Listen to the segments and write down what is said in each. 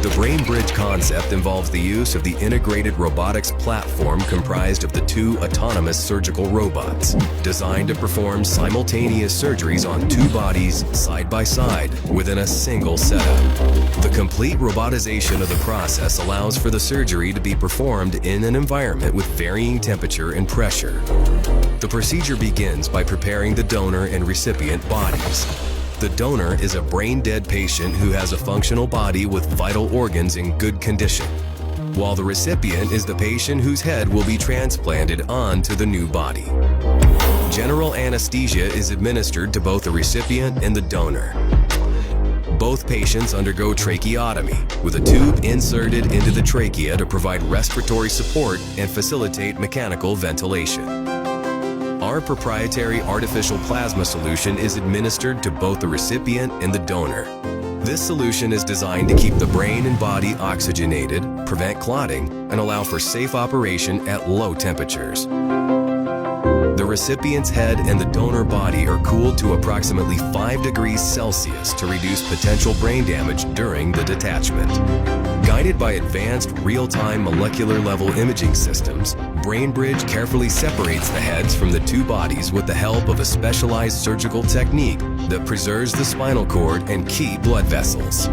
The brain bridge concept involves the use of the integrated robotics platform comprised of the two autonomous surgical robots, designed to perform simultaneous surgeries on two bodies side by side within a single setup. The complete robotization of the process allows for the surgery to be performed in an environment with varying temperature and pressure. The procedure begins by preparing the donor and recipient bodies. The donor is a brain-dead patient who has a functional body with vital organs in good condition, while the recipient is the patient whose head will be transplanted onto the new body. General anesthesia is administered to both the recipient and the donor. Both patients undergo tracheotomy, with a tube inserted into the trachea to provide respiratory support and facilitate mechanical ventilation. Our proprietary artificial plasma solution is administered to both the recipient and the donor. This solution is designed to keep the brain and body oxygenated, prevent clotting, and allow for safe operation at low temperatures. The recipient's head and the donor body are cooled to approximately 5 degrees Celsius to reduce potential brain damage during the detachment. Guided by advanced real-time molecular level imaging systems, BrainBridge carefully separates the heads from the two bodies with the help of a specialized surgical technique that preserves the spinal cord and key blood vessels.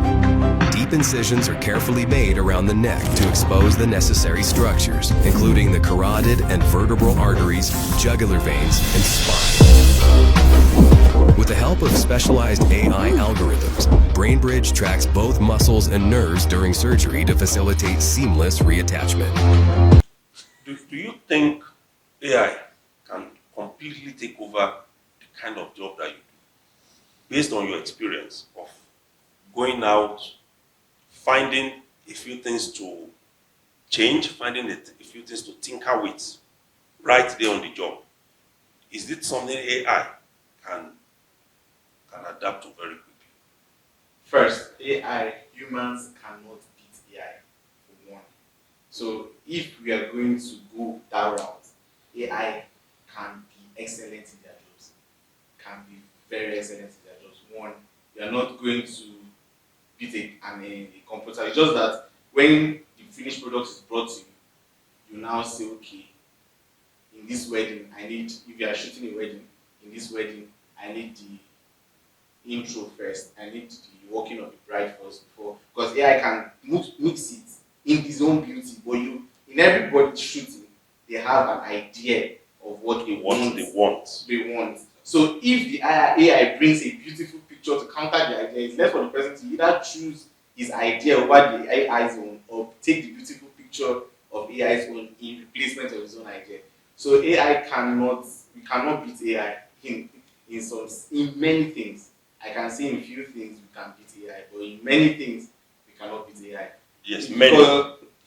Deep incisions are carefully made around the neck to expose the necessary structures, including the carotid and vertebral arteries, jugular veins, and spine. With the help of specialized AI algorithms, BrainBridge tracks both muscles and nerves during surgery to facilitate seamless reattachment. Do you think AI can completely take over the kind of job that you do? Based on your experience of going out, finding a few things to change, finding a few things to tinker with right there on the job, is it something AI can adapt to very quickly? First, AI, humans cannot beat AI for one. So if we are going to go that route, AI can be excellent in their jobs, can be very excellent in their jobs. One, you are not going to beat a computer. It's just that when the finished product is brought to you, you now say, okay, in this wedding, if you are shooting a wedding, in this wedding, I need the intro first. I need the walking of the bride first before, because AI can mix it in his own beauty. But in everybody shooting, they have an idea of what they want. So if the AI brings a beautiful picture to counter the idea, it's left for the person to either choose his idea over the AI's own, or take the beautiful picture of AI's own in replacement of his own idea. So we cannot beat AI in many things. I can say in few things we can beat AI, but in many things we cannot beat AI. Yes, many.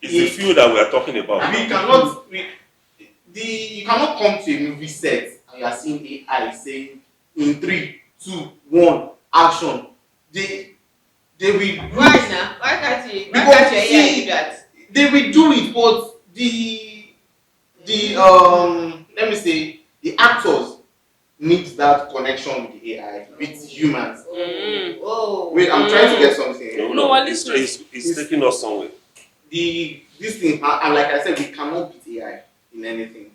It's the few that we are talking about. You cannot come to a movie set and you are seeing AI saying in 3, 2, 1, action. They will. Why now? Why can't you AI do that? They will do it, but let me say, the actors need that connection with the AI, with humans. Oh. Wait, I'm trying to get something. No, it's taking us somewhere. This thing, and like I said, we cannot beat AI in anything.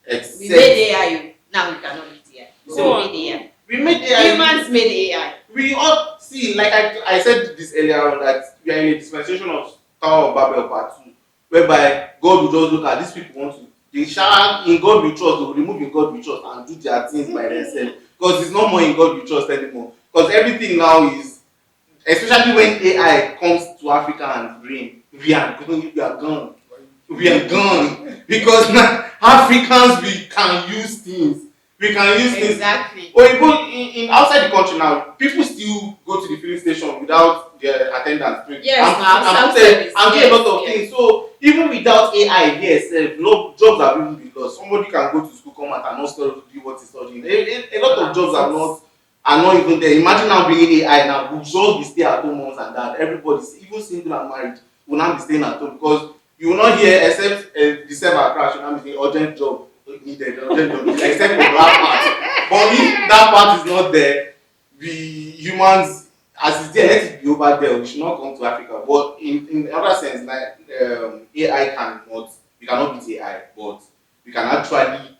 Except We made AI. Now we cannot beat AI. So we made AI. We made AI. Humans made AI. We all see, like I said this earlier on, that we are in a dispensation of Tower of Babel Part 2, whereby God will just look at these people they shall in God we trust, they will remove in God we trust and do their things by themselves. Because it's not more in God we trust anymore. Because everything now is, especially when AI comes to Africa and reign, we are gone. Because now Africans, we can use things. Exactly. Or even in outside the country now, people still go to the filling station without their attendants. Yes, and do a lot of things. So even without AI, yes, no jobs have even been lost. Somebody can go to school, come out and not do what he's studying. A lot of jobs are not even there. Imagine now bringing AI now, we'll just be stay at home moms and dad. Everybody, even single and married, will not be staying at home, because you will not hear except the server crash, you will not be saying urgent job needed, except for that part. But if that part is not there, the humans as it's there, let it be over there. We should not come to Africa. But in other sense, like AI cannot, we cannot beat AI, but we can actually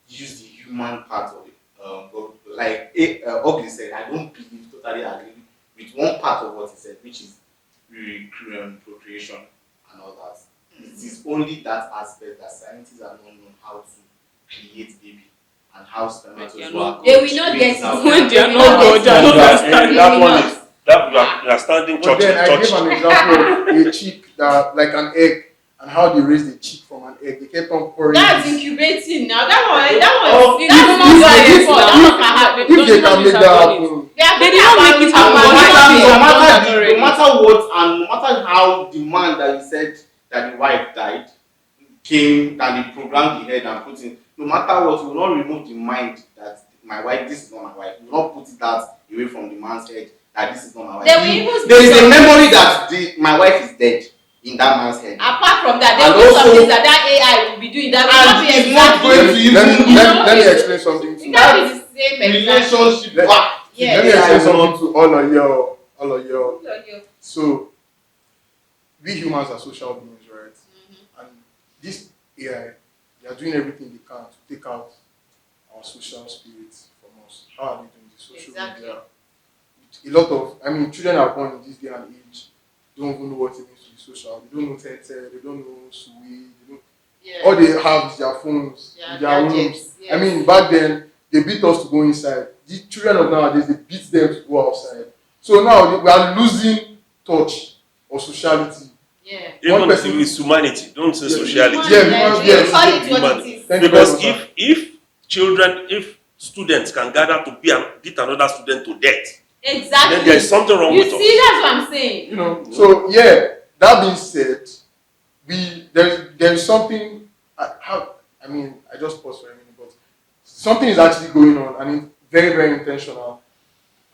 use the human part of it. But like Ogli said, I don't totally agree with one part of what he said, which is procreation and all that. It is only that aspect that scientists have not known how to create baby and how spermatozoa. They will not get it. When they are not God, they are not understanding. That one is that you are standing But church. then I church. gave an example of a chick that, like an egg, and how they raised the chick from an egg. They kept on pouring. That's this. incubating now. That one If- that if they can make that happen, They did not make it And happen. no matter what, and no matter how the man that you said that the wife died came and he programmed the head and put in, no matter what, you will not remove the mind that my wife, this is not my wife. You will not put it that away from the man's head that this is not my wife. They will even There is a memory that my wife is dead in that man's head. apart from that, there And will be some also- things that AI will be doing that will not And be it's not exactly. going to even let me explain something to It you. can't be the same exactly. relationship Let- back. Yeah. Let me AI explain will something to all of you. So, we humans are social beings, right? And this AI, they are doing everything they can to take out our social spirits from us. How are they doing this? Social Exactly. media. A lot of, children are born in this day and age, don't even know what it means to be social. They don't know Tete, they don't know Sui, all they have is their phones, Yeah, their rooms. gadgets, yes. Back then, they beat us to go inside. The children of nowadays, they beat them to go outside. So now we are losing touch or sociality. Yeah. One Even person- it's humanity. Don't say Yeah. sociality. Yeah, Yes. Call it what Human. it is. Thank you Because very much. if students can gather to beat another student to death, Exactly. then there is something wrong You with us. see, that's what I'm saying. So yeah, that being said, there is something, I just paused for a minute, but something is actually going on, and it's very, very intentional.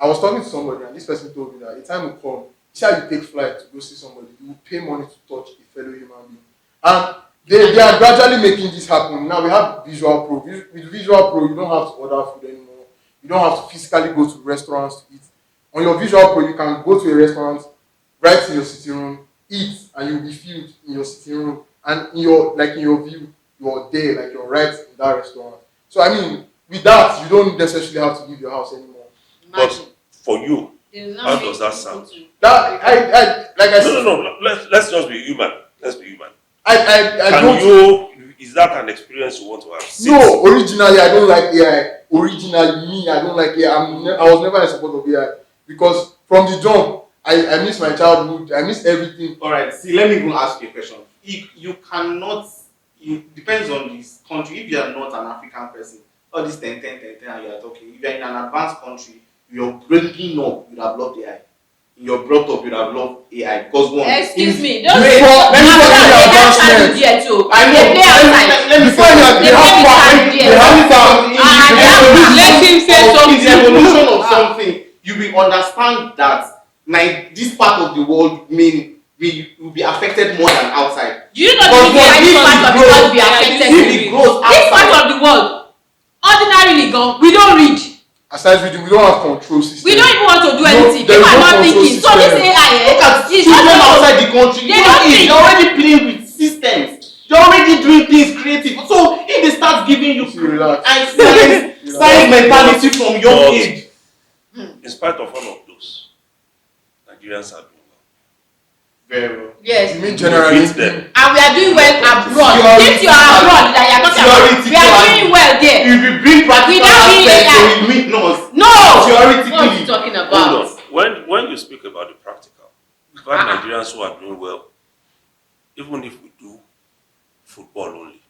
I was talking to somebody, and this person told me that a time will come, see how you take flight to go see somebody, you will pay money to touch a fellow human being. And they are gradually making this happen. Now we have Visual Pro. With Visual Pro, you don't have to order food anymore. You don't have to physically go to restaurants to eat. On your Visual Pro, you can go to a restaurant, right in your sitting room, eat, and you'll be filled in your sitting room. And in your view, you're there, like you're right in that restaurant. So with that, you don't necessarily have to leave your house anymore. Imagine. But for you, They will not how make does that people sound? to- That like I said, No. Let's just be human. Let's be human. I Can don't. is that an experience you want to have? No, originally I don't like AI. Originally, me, I don't like AI. I was never in support of AI because from the jump, I miss my childhood. I miss everything. All right. See, let me even ask you a question. You cannot. It depends on this country. If you are not an African person, all this 10, and you are talking. If you are in an advanced country, you're bringing up, you'd have loved AI. You're brought up, you'd have loved AI because one. Excuse me. Before Don't the advancement. I know. They play outside. Let me Before say they have power, they have power in Let him say in the evolution of something. something. You will understand that this part of the world will be affected more than outside. Do you know Because this part of the world be affected? If it grows This part outside, of the world, ordinarily gone, we don't read. Aside reading, we don't have control system. We don't even want to do No, anything. there People is are no not control thinking. So this system. AI, look at it's children not outside the country. They don't think. They're already playing with systems. They're already doing things creative. So if they start giving you See, relax. science mentality from young age, In spite of all of those, Nigerians are doing well. very well. Yes. You mean generally? Beat them. And we are doing well abroad. If you are Theoretically. abroad that you are talking about, we are Theoretically. doing well there. If you bring practical Without being aspects, AI. they will meet us. No. Theoretically. What are you talking Hold about? on. When you speak about the practical, we've had Nigerians who are doing well, even if we do football only.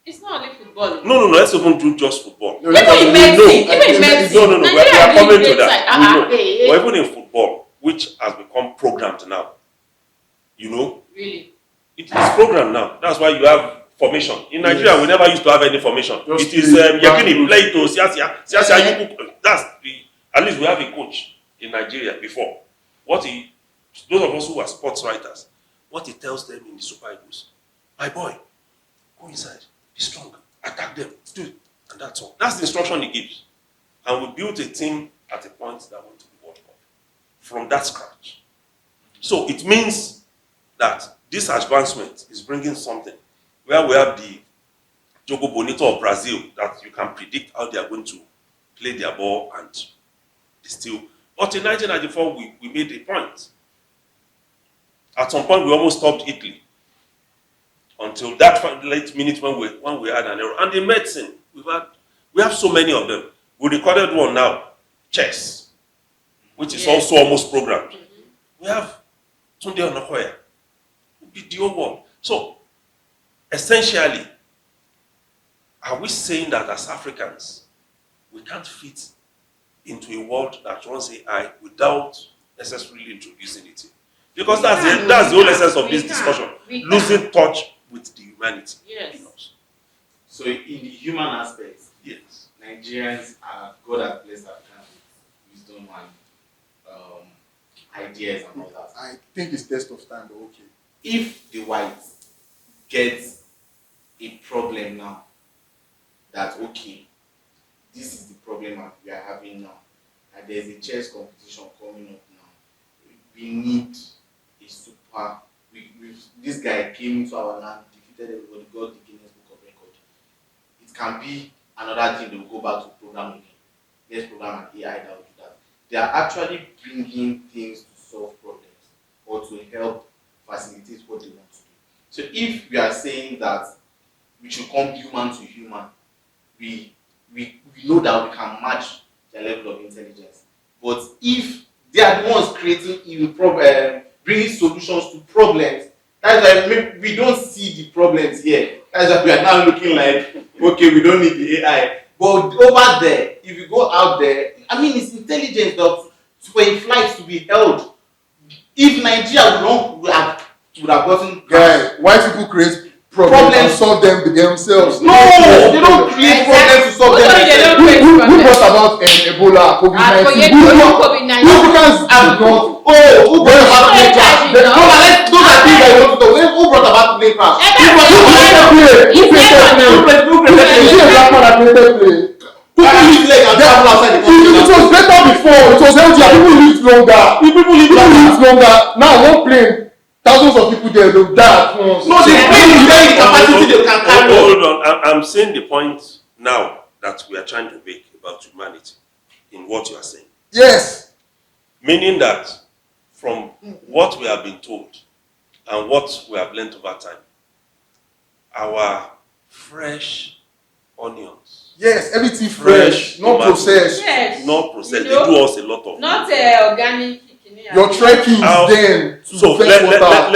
It's not only football. No. Let's even do just football. No, Even in no, medicine, no, even in no, medicine. No. We Nigeria are is doing coming to great that. side. We know. Hey. But even in football, which has become programmed now, Really? it is programmed now. That's why you have formation. In Nigeria, we never used to have any formation. Just It is play Yakini, back play to Siasia, you cook. That's the. At least we have a coach in Nigeria before. Those of us who are sports writers, what he tells them in the Super Eagles, my boy, go inside, be strong, attack them, do it, and that's all. That's the instruction he gives. And we built a team at a point that went to the World Cup. from that scratch. So it means that this advancement is bringing something where we have the Jogo Bonito of Brazil that you can predict how they are going to play their ball and still. But in 1994, we made a point. At some point, we almost stopped Italy until that late minute when we had an error. And in medicine, we have so many of them. We recorded one now, chess, which is also almost programmed. We have Tunde Onakoya, the old one. So essentially, are we saying that as Africans, we can't fit into a world that runs AI without necessarily introducing it? Because that's the whole essence of this discussion. Losing touch with the humanity. Yes. So in the human aspect, Yes. Nigerians are God has blessed Africans with wisdom and ideas and all that. I think it's test of time, but okay. If the whites get a problem now, that okay, this is the problem we are having now, and there's a chess competition coming up now. We need a super. This guy came into our land, defeated everybody, got the Guinness Book of Record. It can be another thing they will go back to program again. Let's program an AI that will do that. They are actually bringing things to solve problems or to help facilitate what they want to do. So if we are saying that we should come human to human, we know that we can match their level of intelligence. But if they are the ones creating bringing solutions to problems, that's why we don't see the problems here. That's why we are now looking like, okay, we don't need the AI. But over there, if you go out there, I mean, it's intelligence that for a flight to be held. If Nigeria would have gotten Guy, white people create problems and solve them themselves. No, they don't create problems to solve them. Who brought about Ebola, COVID-19? Africans did not. Who brought about plane crash? Those are things I want to talk. Who brought about plane crash? Who created black man that created plane? It was better before. It was healthier. People lived longer. Now one plane, thousands of people there, they'll die at once. No, the plane is very capacity they can carry. Hold on. I'm saying the point now that we are trying to make about humanity in what you are saying. Yes. Meaning that from what we have been told and what we have learned over time, our fresh onions. Yes, everything fresh, not processed. Yes. Not processed. You know, they do us a lot of. Not organic. Your trekking then to so fetch water.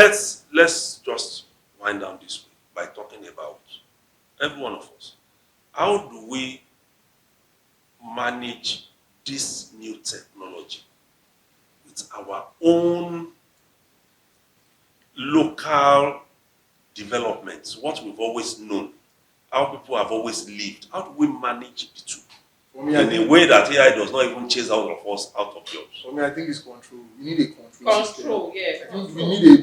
let's just wind down this way by talking about every one of us. How do we manage this new technology with our own local developments, what we've always known, how people have always lived? How do we manage the two? In a way that AI does not even chase out of us out of jobs. For me, I think it's control. We need a control system. Control, yes. I think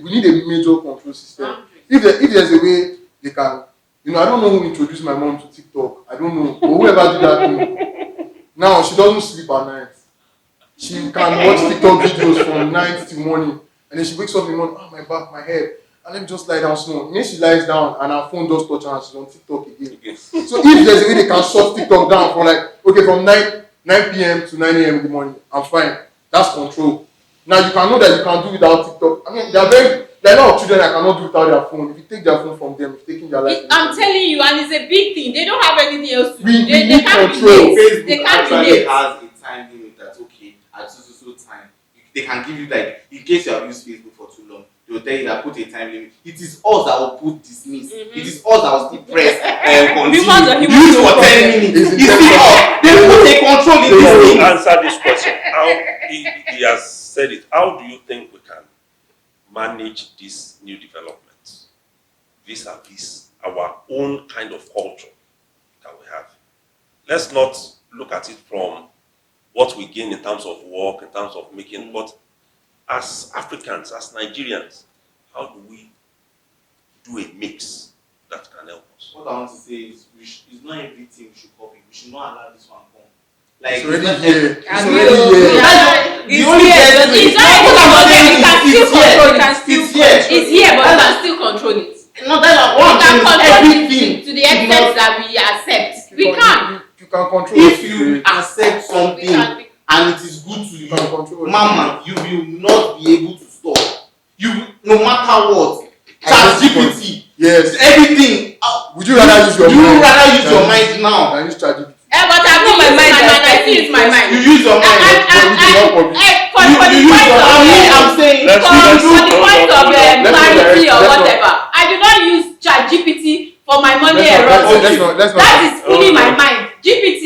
we need a major control system. If there's a way they can, I don't know who introduced my mom to TikTok. I don't know, but whoever did that thing. Now she doesn't sleep at night. She can watch TikTok videos from night till morning, and then she wakes up in the morning. Oh, my back, my head. And let me just lie down small. And then she lies down and her phone just touch her and she's on TikTok again. So if there's a way they can shut TikTok down from 9 p.m. to 9 a.m. in the morning, I'm fine. That's control. Now you can know that you can do without TikTok. I mean, there are a lot of children that cannot do without their phone. If you take their phone from them, if you're taking their life. I'm telling you, and it's a big thing. They don't have anything else to do. We They need can't control. relate. They can't relate. has a time limit that's okay at so time. They can give you in case you have used Facebook for too long, they will tell you that put a time limit. It is us that will put dismiss. It is us that will still press continue. Use for 10 minutes. It's still us. They put a control in this thing. Answer this question. He has said it. How do you think we can manage these new developments vis-a-vis our own kind of culture that we have? Let's not look at it from what we gain in terms of work, in terms of making, but as Africans, as Nigerians, how do we do a mix that can help us? What I want to say is, it's not everything we should copy. We should not allow this one come. Like It's already not here. It's And already you- here. yeah. The only here. person It's what not I'm even saying you can is still it's here. control it. It's here. It's here, but you can still control it. No, that's We what I'm can saying is control it everything to the should extent not- that we accept. We You can. You can control if what you create. accept We something can. and it is good to You you, can control what mama, you will not be able to stop. You no matter what. At this ChatGPT, Yes. everything. Would you rather use your you mind? rather use your than mind now? Than use ChatGPT. But I've Not been my using mind, my mind. I that's still use my mind. You use your mind. For the You use point your of I'm saying Let's- for let's- the point of let's clarity not- or let's not- whatever. I do not use ChatGPT for my money Let's not- errors. let's not- That is fooling my Hold on. mind. GPT,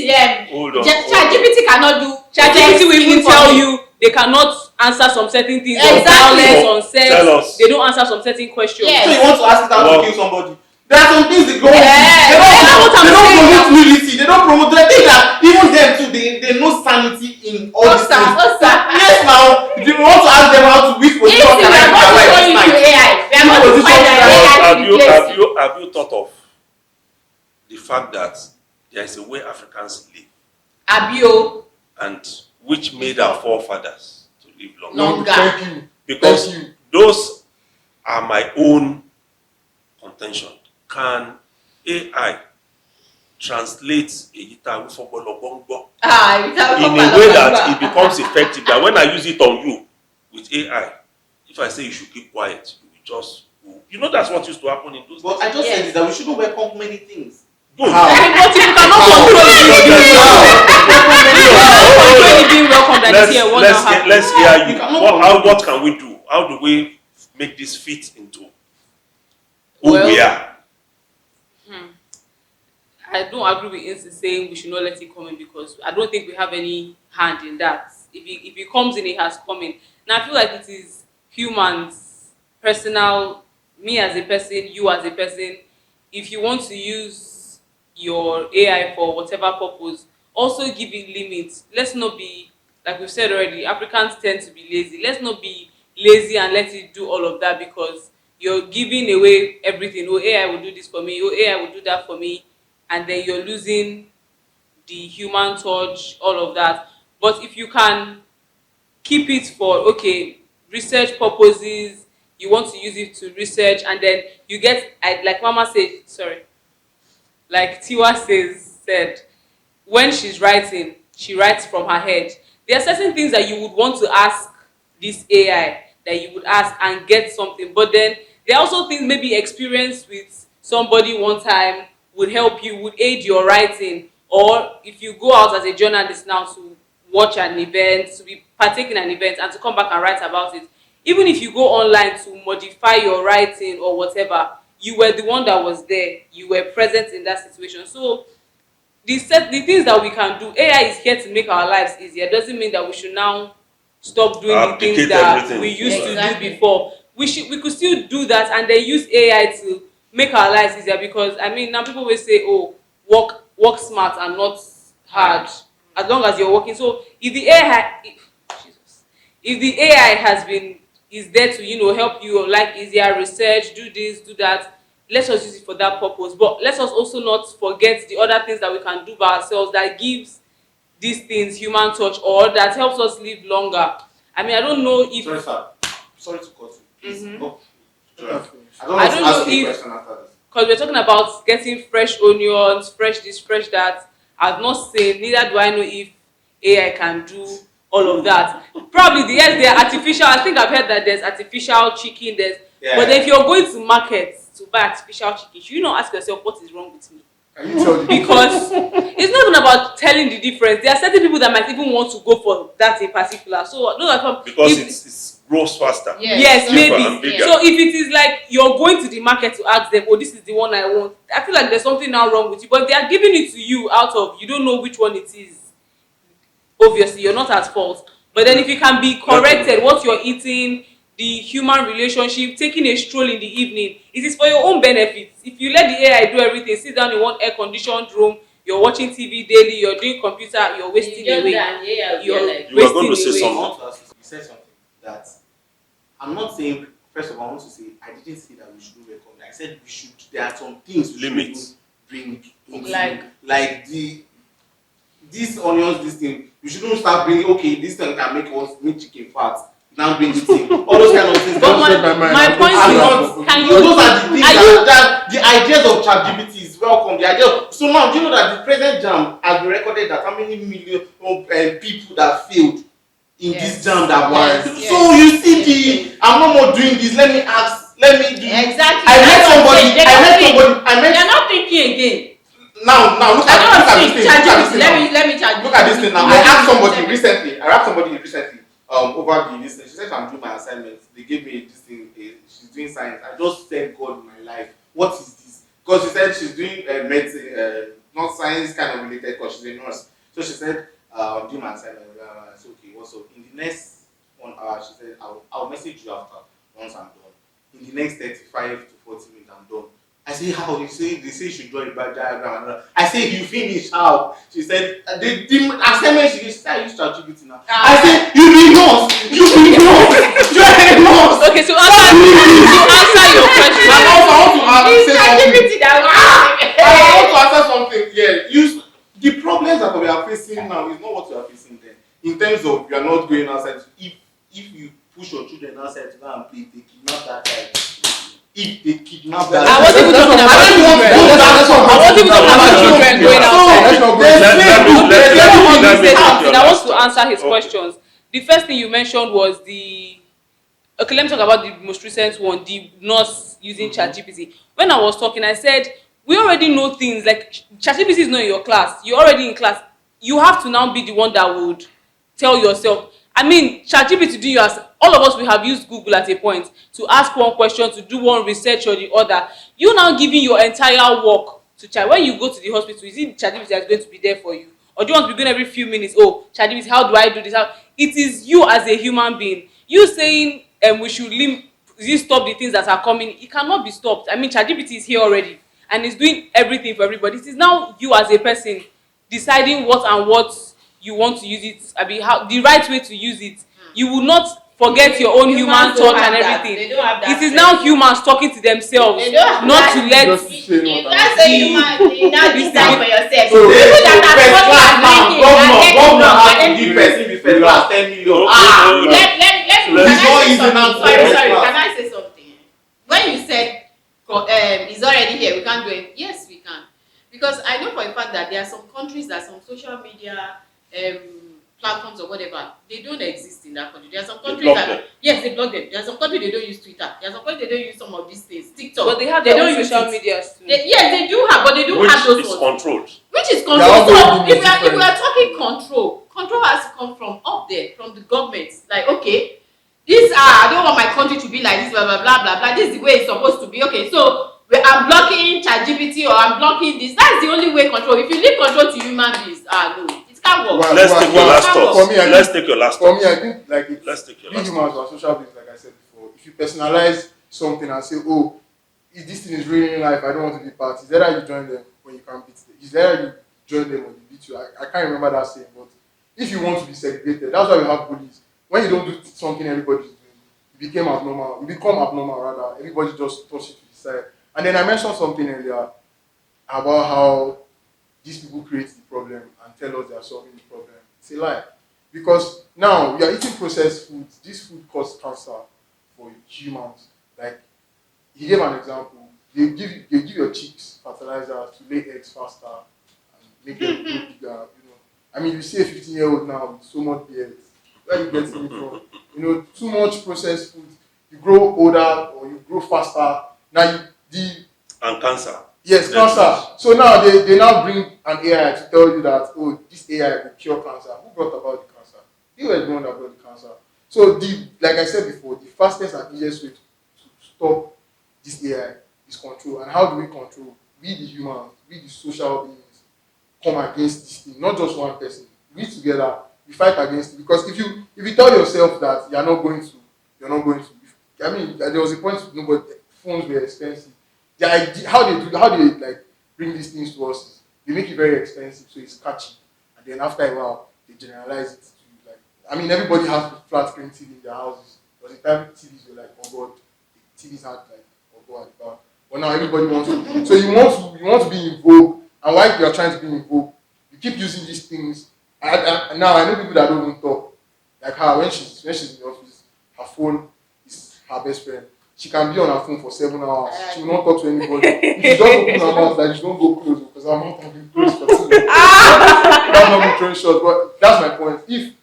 Hold on, ChatGPT cannot do. ChatGPT will even for tell me. you they cannot answer some certain things on Exactly. violence, on sex. Tell us. They don't answer some certain questions. Yes. So you want to ask it how Well- to kill somebody? There are some things they go. Yeah, They that's don't what I'm saying. promote nudity. They don't promote. They think that even them too. They know sanity in all these things. Yes, now if you want to ask them how to which If you position can I are give my going to wife show this you night? to AI, we are going to Position find can that I- AI Have to you replace have you. you have you thought of the fact that there is a way Africans live Abio. and which made our forefathers to live long? Longer. Thank you. Because Thank you. those are my own contention. Can AI translate Eyita Wifobologbongbo in a way that it becomes effective? That when I use it on you with AI, if I say you should keep quiet, you will just go. You know that's what used to happen in those But days. I just Yes. said is that we shouldn't welcome many things. Good. How? But you cannot control it. You cannot control it being welcomed and Let's here what now happens. let's hear you. You cannot What can we do? How do we make this fit into who Well, we are? I don't agree with Insi saying we should not let it come in because I don't think we have any hand in that. If it comes in, it has come in. Now I feel like it is humans, personal, me as a person, you as a person. If you want to use your AI for whatever purpose, also give it limits. Let's not be, like we've said already, Africans tend to be lazy. Let's not be lazy and let it do all of that because you're giving away everything. Oh, AI will do this for me. Oh, AI will do that for me. And then you're losing the human touch, all of that. But if you can keep it for, okay, research purposes, you want to use it to research, and then you get, like Mama said, like Tiwa said, when she's writing, she writes from her head. There are certain things that you would want to ask this AI that you would ask and get something. But then there are also things, maybe experience with somebody one time would help you, would aid your writing. Or if you go out as a journalist now to watch an event, to be partake in an event and to come back and write about it, even if you go online to modify your writing or whatever, you were the one that was there, you were present in that situation. So the things that we can do, AI is here to make our lives easier. Doesn't mean that we should now stop doing the things Abdicate that everything. we used to Exactly. do before. We could still do that and then use AI to make our lives easier, because I mean now people will say, oh, work smart and not hard, as long as you're working. So if the AI is there to help you like easier research, do this, do that, let us use it for that purpose. But let us also not forget the other things that we can do by ourselves that gives these things human touch or that helps us live longer. I mean, I don't know if Sorry, sir. Sorry to cut you. Please. Mhm. No. Yeah. I don't I want don't to ask know you a if- question after this. because we're talking about getting fresh onions, fresh this, fresh that. I've not seen, neither do I know if AI can do all of that. Probably, yes, they're artificial. I think I've heard that there's artificial chicken, but if you're going to market to buy artificial chicken, should you not ask yourself what is wrong with me? Can you tell the Because it's not even about telling the difference. There are certain people that might even want to go for that in particular. So those are some, Because if- it grows faster. Yes, Cheaper and maybe. bigger. So if it is like you're going to the market to ask them, oh, this is the one I want, I feel like there's something now wrong with you. But they are giving it to you out of, you don't know which one it is. Obviously, you're not at fault. But then if you can be corrected, what you're eating, the human relationship, taking a stroll in the evening, it is for your own benefit. If you let the AI do everything, sit down in one air-conditioned room, you're watching TV daily, you're doing computer, you're wasting away. You are going to say wasting I away. something. want to ask you, you said something that I'm not saying, first of all, I want to say, I didn't say that we should do record. I said we should, there are some things we Limits. should bring into, Like? like the this onions, this thing, you shouldn't start bringing, okay, this thing can make chicken fat. Now bring this thing. All those kind of things. But my point is, can you? Those are the things that the ideas of ChatGPT is welcome. The idea. So now, do you know that the present jam has been recorded that how many million people that failed in this jam that won. So you see I'm no more doing this. Let me do. Exactly. I met somebody. They're not thinking again. Now look at this thing. Let me charge. Look at this thing now. I asked somebody recently. Over the listening. She said I'm doing my assignments. They gave me this thing. She's doing science. I just said, God in my life, what is this? Because she said she's doing medicine, not science kind of related. Because she's a nurse. So she said, I'm doing my assignment. It's okay. What's up? In the next 1 hour, she said, I'll message you after once I'm done. In the next 35 to 40 minutes, I'm done. I say, how? They say you should draw a bad diagram. I say, you finish how? She said, the assignment she said, I use ChatGPT now. I say, you be nurse. You're a nurse. Okay, so answer your question. I want to answer something. Yeah, the problems that we are facing now is not what we are facing then. In terms of you are not going outside. If you push your children outside to go and play, they kidnap that guy. If they kidnap that, I wasn't even talking about children going outside. I want to answer his questions. The first thing you mentioned was okay, let me talk about the most recent one, the nurse using ChatGPT. When I was talking, I said we already know things like ChatGPT is not in your class. You're already in class. You have to now be the one that would tell yourself. I mean, ChatGPT do yours. All of us, we have used Google at a point to ask one question, to do one research or the other. You now giving your entire work to Chat. When you go to the hospital, is it ChatGPT that's going to be there for you? Or do you want to be going every few minutes? Oh, ChatGPT, how do I do this? It is you as a human being. You saying we should stop the things that are coming. It cannot be stopped. I mean, ChatGPT is here already and it's doing everything for everybody. It is now you as a person deciding what you want to use it. I mean, how the right way to use it. You will not forget your own human touch and everything. It is now humans talking to themselves, not to let That's a human. Now decide for yourself. So People that are governor has to give person the first class 10 million. Can I say something? When you said it's already here, we can't do it. Yes, we can. Because I know for a fact that there are some countries that some social media platforms or whatever, they don't exist in that country. There are some countries they block them. There are some countries they don't use Twitter. There are some countries they don't use some of these things. TikTok. But they have their own social media too. Yes, they do have, but they don't have those ones. Which is controlled. So if we are talking control has to come from up there, from the government. Like, okay, I don't want my country to be like this, blah blah blah blah blah. This is the way it's supposed to be. Okay, so I'm blocking ChatGPT or I'm blocking this. That's the only way control. If you leave control to human beings, no, it can't work. Let's take your last thoughts. Let's take your last thoughts. For me, I think like let's take your being last humans or social beings, like I said before. If you personalize something and say, oh, if this thing is ruining life, I don't want to be part. Is that you join them when you can't beat them? Is that you join them when they beat you? I can't remember that saying, but if you want to be segregated, that's why we have bullies. When you don't do something everybody's doing, you become abnormal rather. Everybody just tosses you to the side. And then I mentioned something earlier about how these people create the problem and tell us they are solving the problem. It's a lie. Because now we are eating processed foods. This food causes cancer for humans. Like, he gave an example. They give your chicks fertilizer to lay eggs faster and make them grow bigger. I mean, you see a 15-year-old now with so much beard. Where are you getting it from? Too much processed food. You grow older or you grow faster. Now and cancer. Yes, cancer. So now they now bring an AI to tell you that, oh, this AI will cure cancer. Who brought about the cancer? You were the one that brought the cancer. So like I said before, the fastest and easiest way to stop this AI is control. And how do we control? We the humans, we the social beings come against this thing, not just one person. We together, we fight against it. Because if you tell yourself that you're not going to. I mean, there was a point nobody phones were expensive. The idea, how they like bring these things to us is they make it very expensive, so it's catchy. And then after a while, they generalize it to like. I mean, everybody has a flat screen TV in their houses. There was a time TVs were like, oh God, the TVs had like, oh God, at the back. But now everybody wants to. So you want to be in vogue, and why you are trying to be in vogue? we keep using these things. Now I know people that don't even talk. Like her, when she's in the office, her phone is her best friend. She can be on her phone for 7 hours. She will not talk to anybody. If she just open her mouth, like she don't go close because her mouth has been closed for too long. That's not me throwing shots, but that's my point. If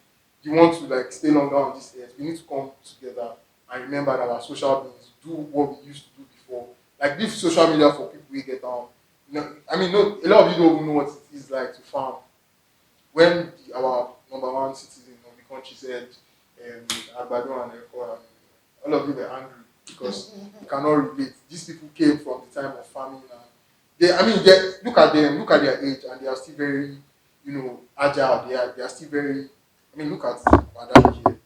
you want to like stay longer on this earth, we need to come together and remember that our social beings do what we used to do before. Like this social media for people we get down. I mean, no, a lot of you don't even know what it is like to farm. When our number one citizen of the country said, Agbado and Eko, all of you were angry because you cannot relate. These people came from the time of farming. And look at them, look at their age, and they are still very, agile. They are still very. I mean, look at Madam here.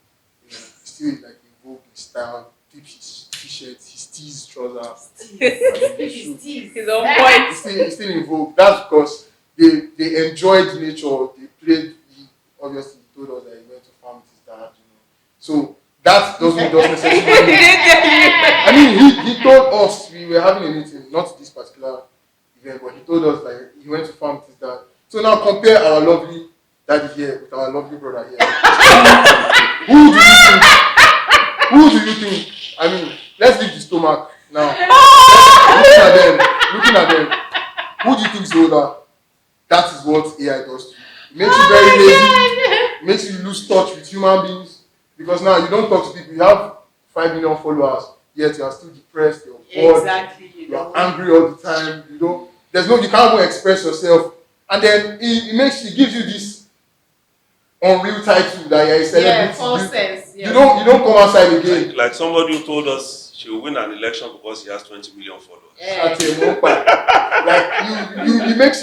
Still like in vogue, in style, deep his t-shirts, his tees, trousers. He's on point. It's still in vogue. That's because they enjoyed nature. They played. He obviously told us that he went to farm with his dad. So that doesn't necessarily mean. I mean, he told us we were having a meeting, not this particular event, but he told us that he went to farm with his dad. So now compare our lovely daddy here with our lovely brother here. Who do you think? I mean, let's leave the stomach now. Looking at them. Who do you think is older? That is what AI does to you. It makes you very lazy. It makes you lose touch with human beings. Because now you don't talk to people. You have 5 million followers, yet you are still depressed. You're bored. Exactly. You are angry all the time. You can't even express yourself. And then it gives you this unreal title that you're a celebrity. Yeah, false sense. Yeah. You don't come outside again. Like somebody who told us she will win an election because he has 20 million followers. Yeah. Like it makes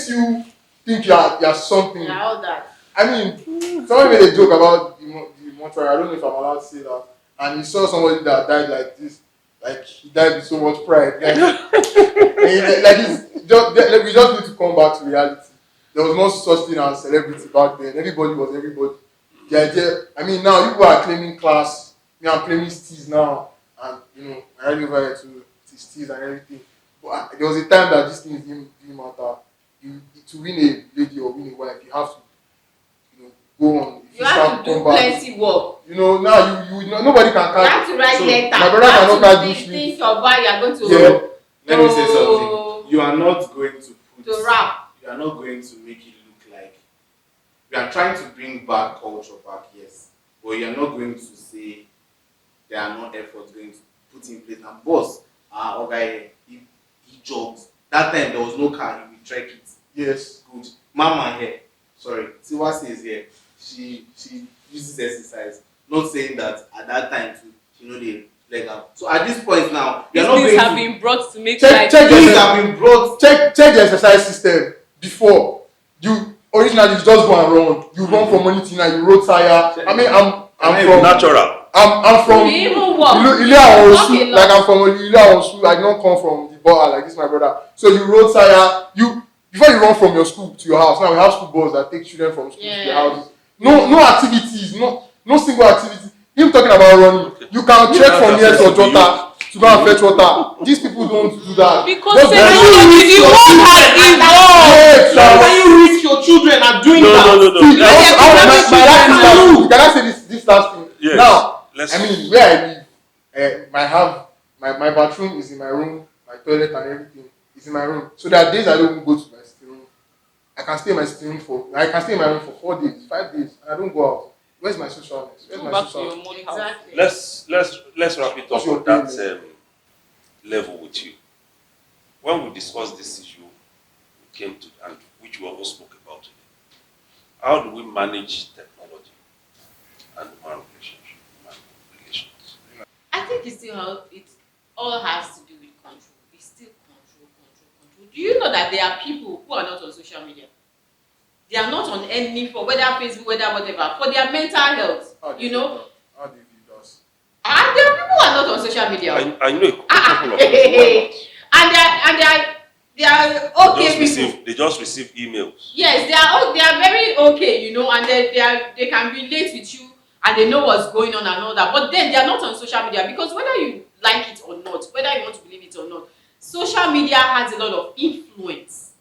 you think you're something. Yeah, all that. I mean, someone made a joke about the mortuary. I don't know if I'm allowed to say that. And he saw somebody that died like this. Like he died with so much pride. We just need to come back to reality. There was no such thing as celebrity back then. Everybody was everybody. The idea, I mean, now people are claiming class. Me, I'm claiming steez now. And, I ran over here to steez and everything. But there was a time that these things didn't matter. To win a lady or win a wife, you have to, go on. You have to do plenty work. Now nobody can You have to write letter. My brother cannot write this. Think of why you are going to. Yeah. Let me say something. You are not going to rap. You are not going to make it look like we are trying to bring back culture back, yes. But you are not going to say there are no efforts going to put in place. Now, boss, he jogs. That time there was no car, he will trek it. Yes. Good. Mama here, sorry, Tiwa says here, she uses exercise. Not saying that at that time they leg out. So at this point now, these things have been brought to make check the exercise system before. You originally just go and run. You run from morning till night, you road tire. I mean I'm from natural. I'm from Ile-Awosu, like I'm from Ile-Awosu. I don't come from the border like this, my brother. So you road tire, before you run from your school to your house. Now we have school buses that take children from school to their houses. No activities, no single activity. Even talking about running, you can trek from here to Ojota to go and fetch water. These people don't do that. Because technology, the world has evolved. Can you risk your children at doing that? No. Can I say this last thing? Yes. Now, I mean, where I live, my bathroom is in my room, my toilet and everything is in my room. So there are days I don't even go to my sitting room. I can stay in my room for 4 days, 5 days, and I don't go out. Where's my socialness? Exactly. Let's wrap it up on that level with you. When we discussed this issue, we came to, and which we also spoke about today. How do we manage technology and human relations? I think it all has to do with control. It's still control. Do you know that there are people who are not on social media? They are not on any for whether Facebook, whether whatever, for their mental health. How do you view those? And there are people who are not on social media. I know a couple of people. And they are okay people. They just receive emails. Yes, they are very okay, and they can relate with you and they know what's going on and all that. But then they are not on social media because whether you like it or not, whether you want to believe it or not, social media has a lot of influence.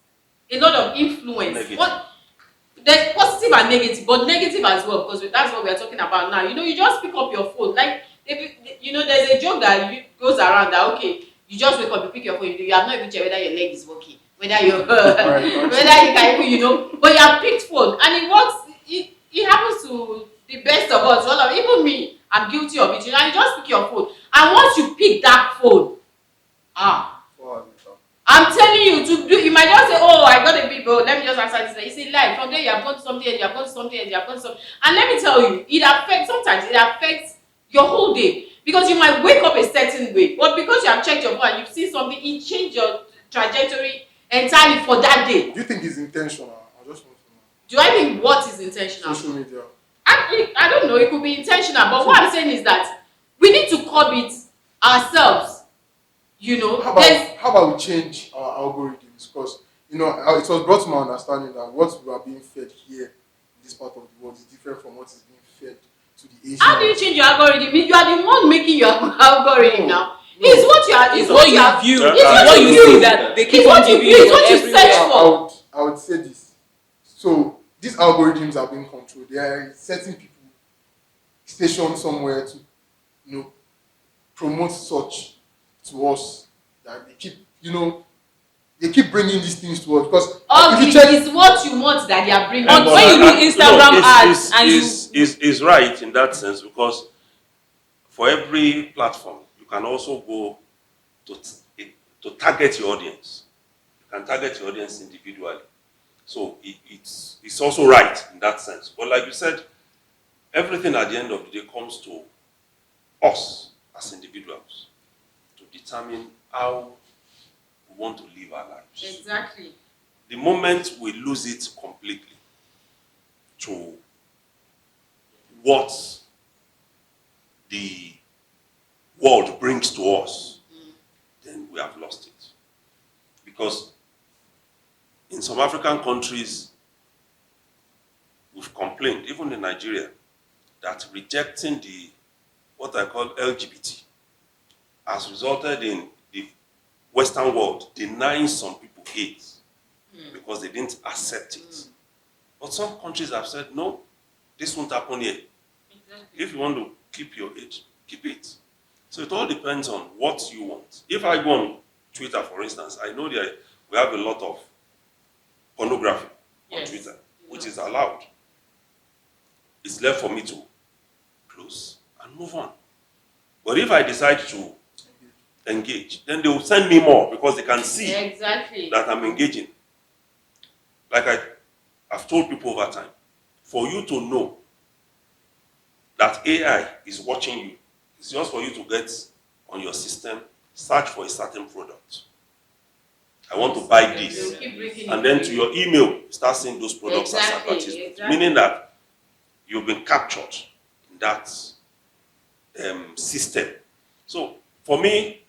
there's positive and negative, but negative as well, because that's what we are talking about now. You just pick up your phone. Like, there's a joke that goes around that, okay, you just wake up, you pick your phone, you have not even checked whether your leg is working, whether you whether you can even, but you have picked phone and it works. It happens to the best of us, all of even me. I'm guilty of it. You just pick your phone, and once you pick that phone, I'm telling you to do. You might just say, "Oh, I got a big bill. Let me just answer this." You see, like from there, you have gone to something, and you have gone to something, and you have gone to something. And let me tell you, sometimes it affects your whole day, because you might wake up a certain way, but because you have checked your phone and you've seen something, it changed your trajectory entirely for that day. Do you think it's intentional? I just want to know. Do I think what is intentional? Social media. I don't know. It could be intentional, but what I'm saying is that we need to curb it ourselves. How about we change our algorithms? Because it was brought to my understanding that what we are being fed here in this part of the world is different from what is being fed to the Asian. How do you change your algorithm? You are the one making your algorithm now. It's what you are. It's what you view. It's what you see that they keep on giving you. It's what you search for. I would say this. So these algorithms are being controlled. They are setting people stationed somewhere to promote such to us, that they keep bringing these things to us, because it's what you want that they are bringing. But when you do Instagram ads, is right in that sense, because for every platform you can also go to target your audience. You can target your audience individually, so it's also right in that sense. But like you said, everything at the end of the day comes to us as individuals to determine how we want to live our lives. Exactly. The moment we lose it completely to what the world brings to us, then we have lost it. Because in some African countries, we've complained, even in Nigeria, that rejecting what I call LGBT has resulted in the Western world denying some people AIDS because they didn't accept it. But some countries have said, no, this won't happen here. Exactly. If you want to keep your age, keep it. So it all depends on what you want. If I go on Twitter, for instance, I know that we have a lot of pornography on Twitter, which is allowed. It's left for me to close and move on. But if I decide to engage, then they will send me more, because they can see that I'm engaging. Like I've told people over time, for you to know that AI is watching you, it's just for you to get on your system, search for a certain product. I want to buy this. And then to your email, start seeing those products as advertisements. Meaning that you've been captured in that system. So for me,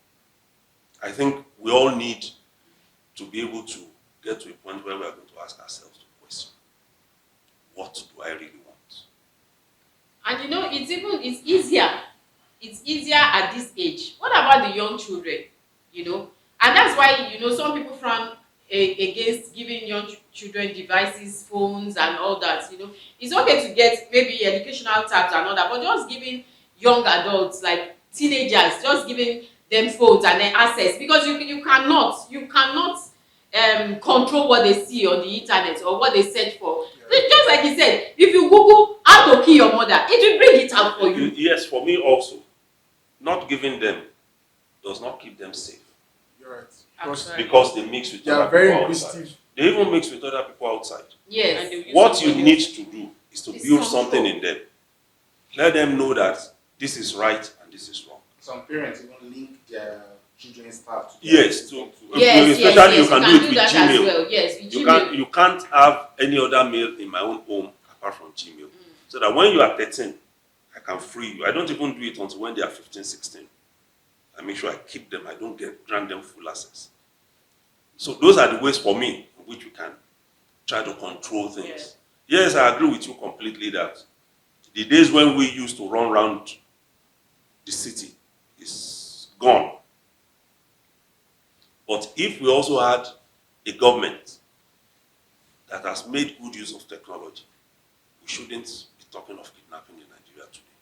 I think we all need to be able to get to a point where we are going to ask ourselves the question, what do I really want? And it's easier. It's easier at this age. What about the young children? And that's why some people frown against giving young children devices, phones, and all that. It's okay to get maybe educational tabs and all that, but just giving young adults, like teenagers, just giving them phones and then access, because you cannot control what they see on the internet or what they search for. Just like he said, if you Google how to kill your mother, it will bring it out for you. Yes, for me also, not giving them does not keep them safe. You're right. Because they mix with other people outside. They even mix with other people outside. Yes. What you need to do is to build something in them. Let them know that this is right and this is wrong. Some parents even link their children's stuff. Yes, especially you can do it with Gmail. Well. Yes, with Gmail. You can't have any other mail in my own home apart from Gmail. So that when you are 13, I can free you. I don't even do it until when they are 15, 16. I make sure I keep them. I don't grant them full access. So those are the ways for me in which we can try to control things. Yes, I agree with you completely that the days when we used to run around the city is gone. But if we also had a government that has made good use of technology, we shouldn't be talking of kidnapping in Nigeria today.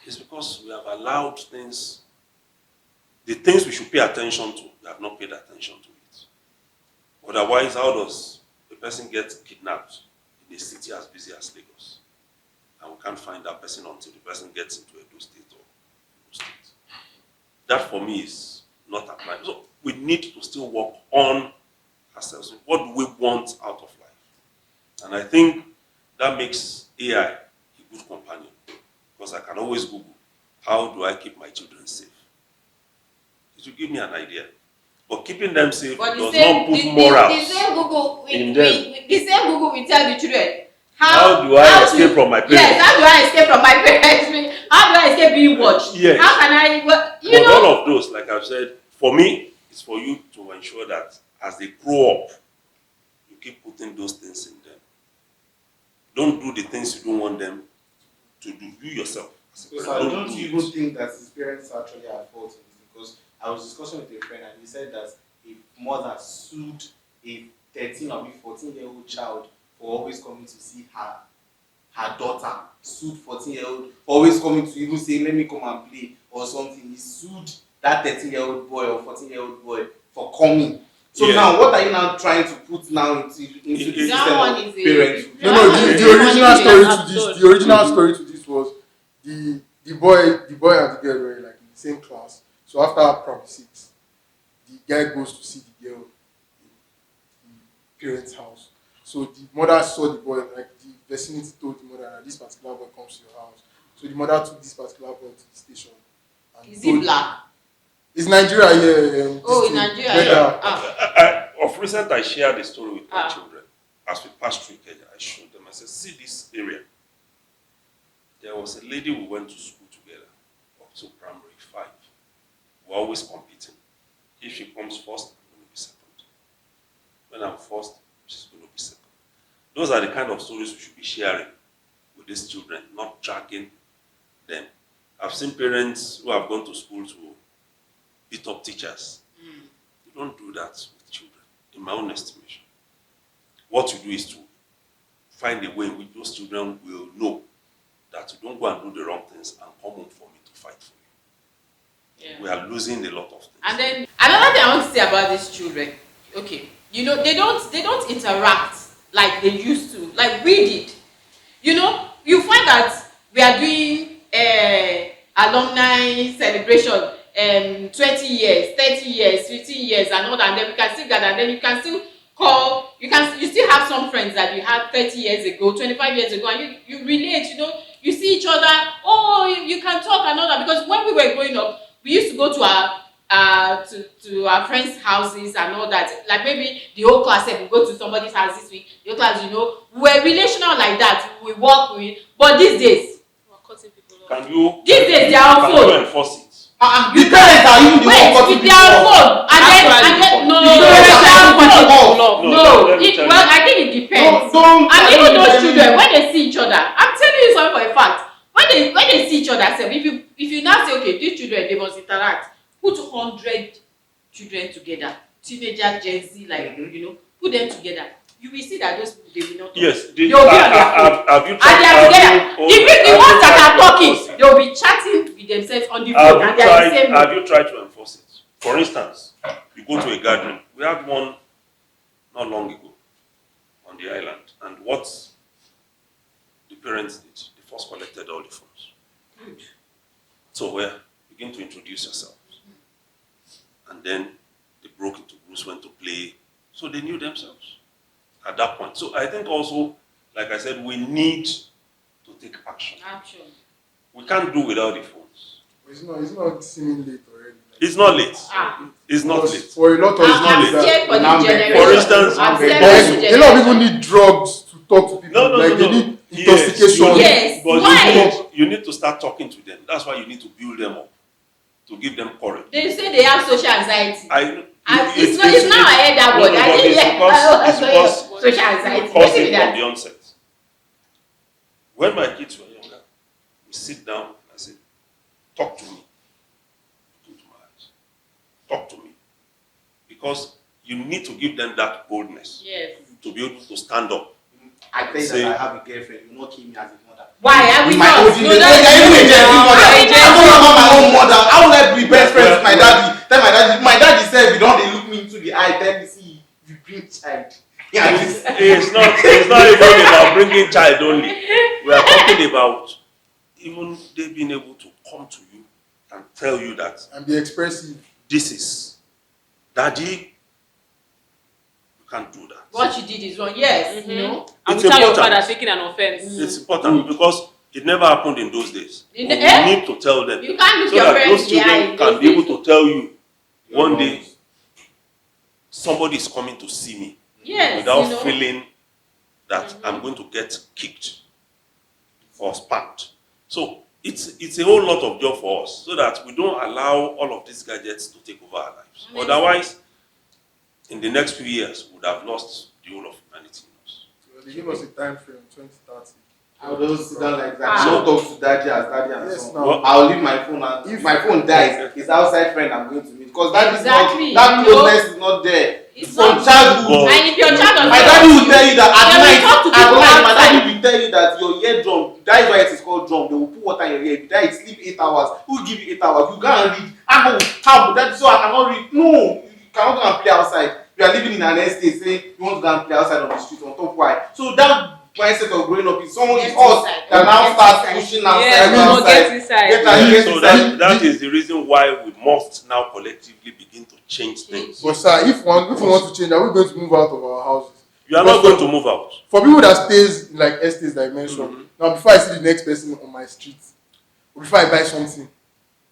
It's because we have allowed things, the things we should pay attention to, we have not paid attention to it. Otherwise, how does a person get kidnapped in a city as busy as Lagos? And we can't find that person until the person gets into Edo State or Edo State. That for me is not applying. So we need to still work on ourselves. What do we want out of life? And I think that makes AI a good companion. Because I can always Google, how do I keep my children safe? It will give me an idea. But keeping them safe does not put morals the same Google in them. The same Google will tell the children, how do I escape from my parents? Yes, how do I escape from my parents? How do I escape being watched? Yes. How can I, you know? All of those, like I've said, for me, it's for you to ensure that as they grow up, you keep putting those things in them. Don't do the things you don't want them to do. You yourself. Because I don't even think that his parents actually are at fault in this, because I was discussing with a friend and he said that a mother sued a 13 or 14-year-old child for always coming to see her daughter, sued 14-year-old, always coming to even say, let me come and play or something. He sued that 13-year-old boy or 14-year-old boy for coming. So now, what are you now trying to put now into the system of parents? No, the original story to this was the boy and the girl were like in the same class. So after prom 6, the guy goes to see the girl in the parents' house. So the mother saw the boy, like the vicinity told the mother that this particular boy comes to your house. So the mother took this particular boy to the station. And is he black? It's Nigeria, yeah. In Nigeria. Of recent, I shared a story with my children. As we passed through Kenya, I showed them. I said, see this area. There was a lady we went to school together up to primary 5. We're always competing. If she comes first, I'm going to be second. When I'm first, she's going to be second. Those are the kind of stories we should be sharing with these children, not dragging them. I've seen parents who have gone to school to beat up teachers. You don't do that with children, in my own estimation. What you do is to find a way in which those children will know that you don't go and do the wrong things and come home for me to fight for you. Yeah. We are losing a lot of things. And then another thing I want to say about these children, okay, you know, they don't interact like they used to, like we did. You know, you find that we are doing alumni celebration 20 years, 30 years, 15 years and all that, and then we can still gather, and then you can still call, you still have some friends that you had 30 years ago, 25 years ago, and you relate, you know, you see each other, you can talk and all that, because when we were growing up, we used to go to our friends' houses and all that, like maybe the whole class we go to somebody's house this week, the whole class, you know, we were relational like that, we walk with, but these days, these days they are on phone. Can you enforce it? The parents are even the one cutting people off. And then no, well, I think it depends. And even those children, when they see each other, I'm telling you something for a fact. When they see each other, if you now say, okay, these children, they must interact, put 100 children together, teenager, Gen Z, like you know, put them together. You will see that those people, they will not talk. Yes, they will be on their phone. And they are together. The ones that are talking, they will be chatting with themselves on the phone, and they are the same. Have you tried to enforce it? For instance, you go to a gathering. We had one not long ago on the island, and what the parents did, they first collected all the phones. Good. So begin to introduce yourselves. And then they broke into groups, went to play. So they knew themselves at that point. So I think also, like I said, we need to take action. We can't do without the phones. It's not seeming late already. It's not late. It's not late. For a lot of it's not late. For instance, a lot of people need drugs to talk to people. They need intoxication. Yes. But you need to start talking to them. That's why you need to build them up, to give them courage. They say they have social anxiety. It's now I heard that word. I didn't hear social anxiety. Because it from the onset. When my kids were younger, we sit down and I say, talk to me. Look into my eyes. Talk to me. Because you need to give them that boldness. Yes. to be able to stand up. I tell you Say- that I have a girlfriend, you will not kill me as a mother. Why? I will My not. own No, children, that's they are even a Gen Z mother. I I don't know about my own mother. How would I be best friends with my Well, daddy? Tell my daddy said, you don't they look me into the eye, tell me, see, you bring child. Yeah, It's not even about bringing child only. We are talking about even they being able to come to you and tell you that And be expressive. this is daddy, you can't do that. what you did is wrong. Yes, you know. And It's without your important. father taking an offense. It's important because it never happened in those days. In But the- you need to tell them You can't look so your that parents those in the eye children in can those be able days. to tell you one day somebody is coming to see me Yes, without you know. feeling that I'm going to get kicked or spanked. So it's a whole lot of job for us so that we don't allow all of these gadgets to take over our lives. Amazing. Otherwise, in the next few years, we would have lost the whole of humanity in us. So they give us a time frame, 2030. I will just sit down like that. Ah. I don't talk to daddy as daddy and Yes, son. now. I'll leave my phone and if my phone dies, it's outside friend I'm going to meet. Because that is Exactly, not, that you know. closeness is not there. It's From not- childhood. And if your child does My not daddy talk will to tell you that at they will night, talk to at people night, my outside. daddy will tell you that your eardrum, that is why it is called drum. They will put water in your ear. If you die, sleep 8 hours. Who will give you 8 hours? You can't read. How? That so I cannot read. No, you cannot go and play outside. You are living in an estate saying you want to go and play outside on the street on top why. So that mindset of growing up is someone is Get us inside. that now Get start inside. pushing Yeah, outside. we go will outside. get inside. Get So inside. that is the reason why we must now collectively begin to change things. But sir, if we want to change, are we going to move out of our houses? You are not going to move out. For people that stays in like estates that I mentioned, now before I see the next person on my street, or before I buy something,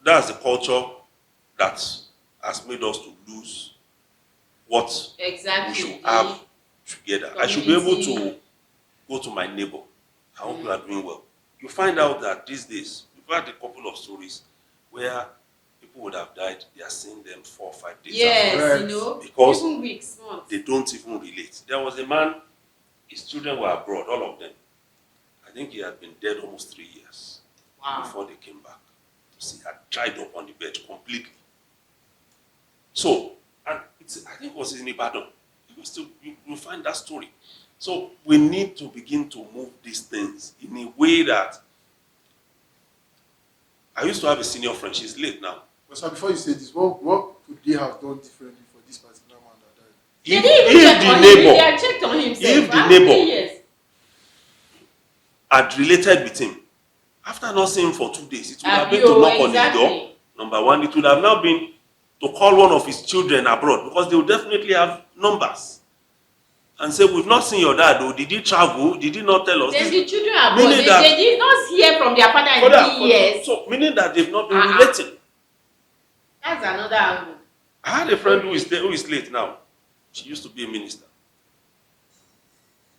That's the culture that has made us to lose what we Exactly. should have together. I should be able Community. to go to my neighbor. I hope you are doing well. You find out that these days, we've had a couple of stories where people would have died, they are seeing them 4 or 5 days Yes, Correct. you know. Because even weeks, months. they don't even relate. There was a man, his children were abroad, all of them. I think he had been dead almost 3 years before they came back. He had dried up on the bed completely. So, and I think it was in Ibadan. You find that story. So we need to begin to move these things in a way that I used to have a senior friend. She's late now. but sir, before you say this, what could they have done differently for this particular man that died? They didn't even check on him. They had checked on himself. if the How neighbor- many years? had related with him, after not seeing him for 2 days, it would have been to Abio, knock on his exactly. door. Number one, it would have now been to call one of his children abroad because they would definitely have numbers and say, "We've not seen your dad. Oh, did he travel? Did he not tell us?" Then This- the children are meaning born. that- They did not hear from their father in Further- 3 years. So meaning that they've not been Uh-uh. relating. That's another angle. I had a friend who is late now. She used to be a minister.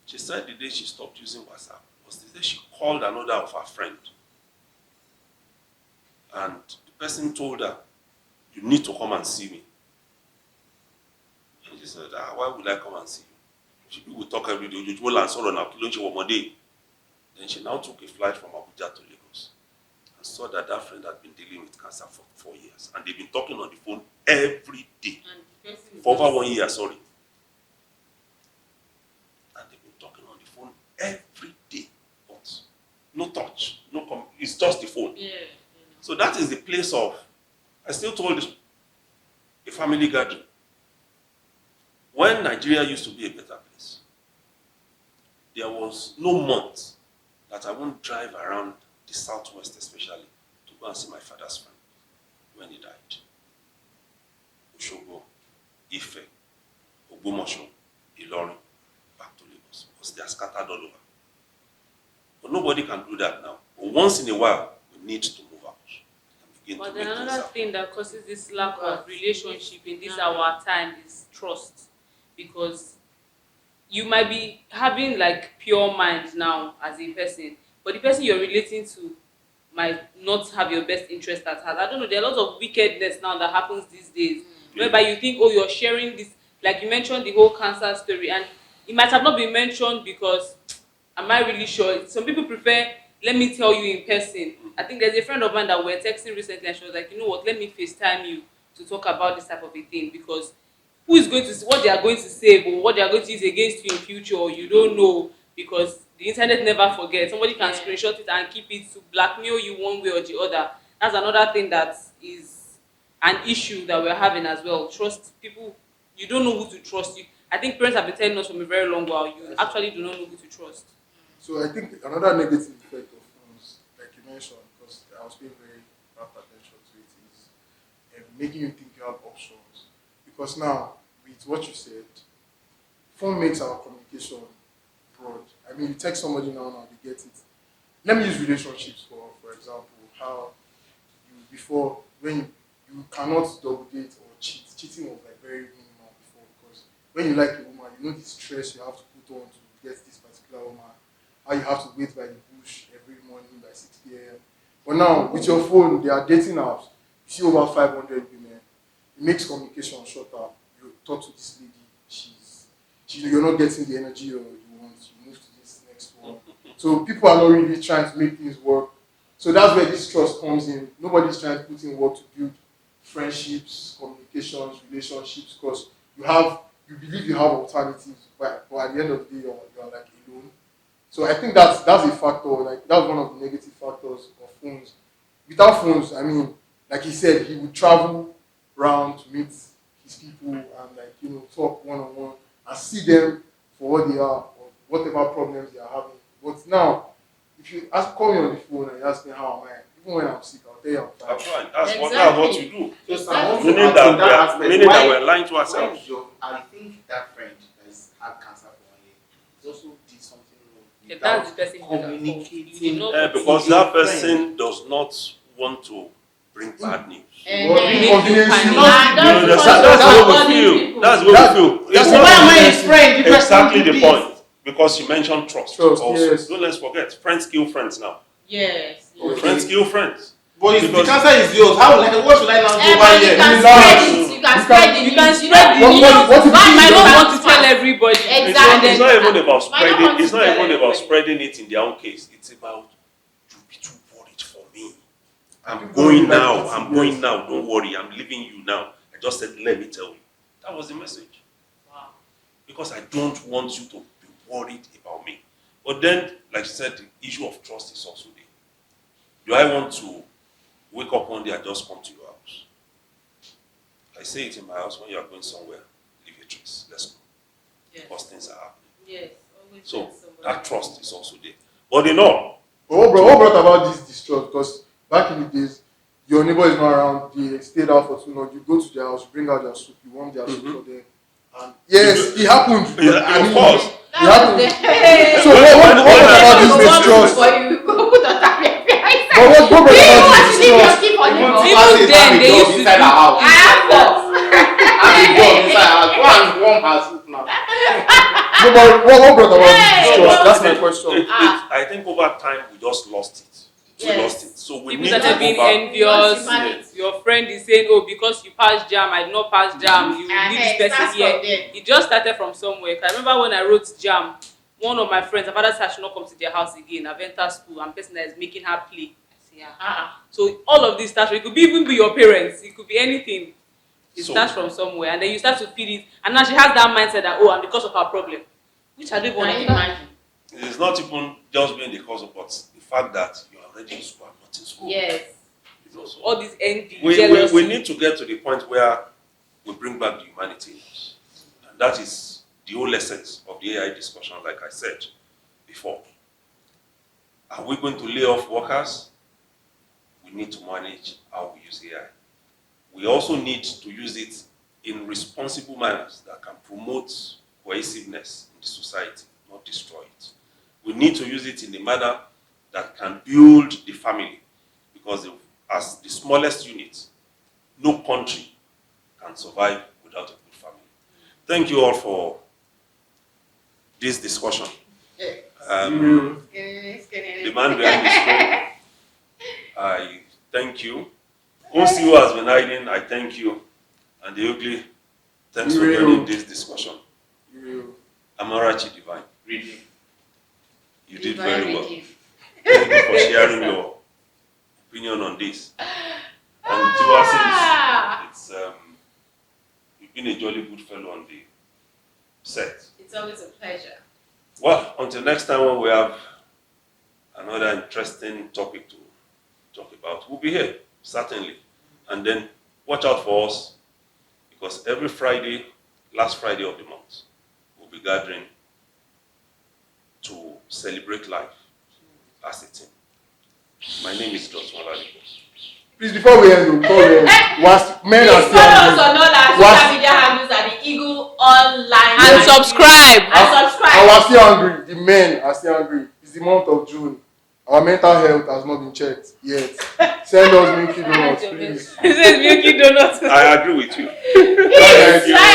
She said the day she stopped using WhatsApp was the day she called another of her friend. And the person told her, "You need to come and see me." And she said, "Why would I come and see you? We will talk every day. You will answer on our one day." Then she now took a flight from Abuja to Lagos and saw that that friend had been dealing with cancer for 4 years. And they've been talking on the phone every day. And the person is For over not- 1 year, sorry. And they've been talking on the phone every day. But no touch, it's just the phone. Yeah. So that is the place of, I still told a family gathering. When Nigeria used to be a better place, there was no month that I won't drive around the southwest especially to go and see my father's friend when he died. Osogbo, Ife, Ogbomoso, Ilorin, back to Lagos, because they are scattered all over. But nobody can do that now. But once in a while, we need to move out and begin But to then make things another happen. thing that causes this lack of relationship in this our time is trust. Because you might be having like pure mind now as a person, but the person you're relating to might not have your best interest at heart. I don't know, there are a lot of wickedness now that happens these days, whereby you think, oh, you're sharing this, like you mentioned the whole cancer story, and it might have not been mentioned because, am I really sure? Some people prefer, let me tell you in person. I think there's a friend of mine that we were texting recently and she was like, you know what, let me FaceTime you to talk about this type of a thing, because who is going to what they are going to say or what they are going to use against you in future, you don't know, because the internet never forgets. Somebody can screenshot it and keep it to blackmail you one way or the other. That's another thing that is an issue that we're having as well. Trust people, you don't know who to trust. I think parents have been telling us from a very long while, you actually do not know who to trust. So I think another negative effect of phones, like you mentioned, because I was paying very rapt attention to it, is making you think you have options. Because now, with what you said, phone makes our communication broad. I mean, you text somebody now, they get it. Let me use relationships for example. How you before, when you cannot double date or cheat. Cheating was like very minimal before, because when you like a woman, you know the stress you have to put on to get this particular woman. How you have to wait by the bush every morning by 6 p.m. But now, with your phone, there are dating apps. You see over 500 women. It makes communication shorter. You talk to this lady, you're not getting the energy you want. You move to this next one. So people are not really trying to make things work. So that's where this trust comes in. Nobody's trying to put in work to build friendships, communications, relationships, because you believe you have alternatives, but at the end of the day, you're like alone. So I think that's a factor. Like that's one of the negative factors of phones. Without phones, I mean, like he said, he would travel around to meet his people and talk one on one and see them for what they are or whatever problems they are having. But now, if you call me on the phone and you ask me how am I, even when I'm sick, I'll tell you I'm fine. That's right. That's what you do. Exactly. Meaning that we're lying to ourselves. I think that friend that had cancer for 1 year also did something wrong. If that's the person Communicating. Because that person does not want to bring bad news. That's what we feel. That's what we feel. It's not why am I his friend? exactly the point. Because you mentioned trust also. Yes. Don't let's forget, friends kill friends now. Yes. Okay. Friends kill friends. But if the cancer is yours, what should I now do over here? You can spread the news. Why might not want to tell everybody? Exactly. It's not even about spreading. It's not even about spreading it in their own case. It's about you be too worried for me. I'm going now. Don't worry. I'm leaving you now. I just said, let me tell you. That was the message. Wow. Because I don't want you to be worried about me. But then, like you said, the issue of trust is also there. Do I want to wake up one day and just come to your house? I say it in my house, when you are going somewhere, leave your trace. Let's go. Yes. Because things are happening. Yes. So that trust is also there. But in all, But what brought about this distrust? Because back in the days, your neighbor is not around, they stayed out for too long, you go to their house, bring out their soup, you warm their soup for them. And yes, it happened. of course. It happened. So what brought about this distrust? But what brought about this distrust? Even then, they used to inside the house. I have four. Have a dog inside the house. Go and warm her soup now. No, but what brought about this distrust? That's my question. I think over time we just lost it. So we people need to started go being back. envious. Yes. Your friend is saying, "Oh, because you passed jam, I did not pass jam. You need this person here." It just started from somewhere. I remember when I wrote jam, one of my friends, her father said I should not come to their house again. I've entered school, and person that is making her play. I say, So all of this starts. It could even be your parents. It could be anything. It starts from somewhere, and then you start to feed it. And now she has that mindset that I'm because of her problem, which I don't even want to imagine. It's not even just being the cause of, but the fact that you are already in school and not in school. Yes. It's also, All this envy, jealousy. We need to get to the point where we bring back the humanity in us. And that is the whole essence of the AI discussion, like I said before. Are we going to lay off workers? We need to manage how we use AI. We also need to use it in responsible manners that can promote cohesiveness in the society, not destroy it. We need to use it in a manner that can build the family, because as the smallest unit, no country can survive without a good family. Thank you all for this discussion. The man behind the screen, I thank you. Osi, who has been hiding, I thank you. And the ugly, thanks for joining this discussion. Amarachi Divine, really, you did very well. Thank you for sharing your opinion on this. And to us, being a jolly good fellow on the set. It's always a pleasure. Well, until next time when we have another interesting topic to talk about, we'll be here, certainly. And then watch out for us, because every Friday, last Friday of the month, we'll be gathering to celebrate life as a team. My name is Dr. Oladipo. Please, before we end, was men are Please still follow us angry. on all our social media handles at the Eagle Online. And subscribe. And subscribe. And we're still angry. The men are still angry. It's the month of June. Our mental health has not been checked yet. Send us Milky Donuts, please. He says Milky Donuts. I agree with you. Please, Thank you. try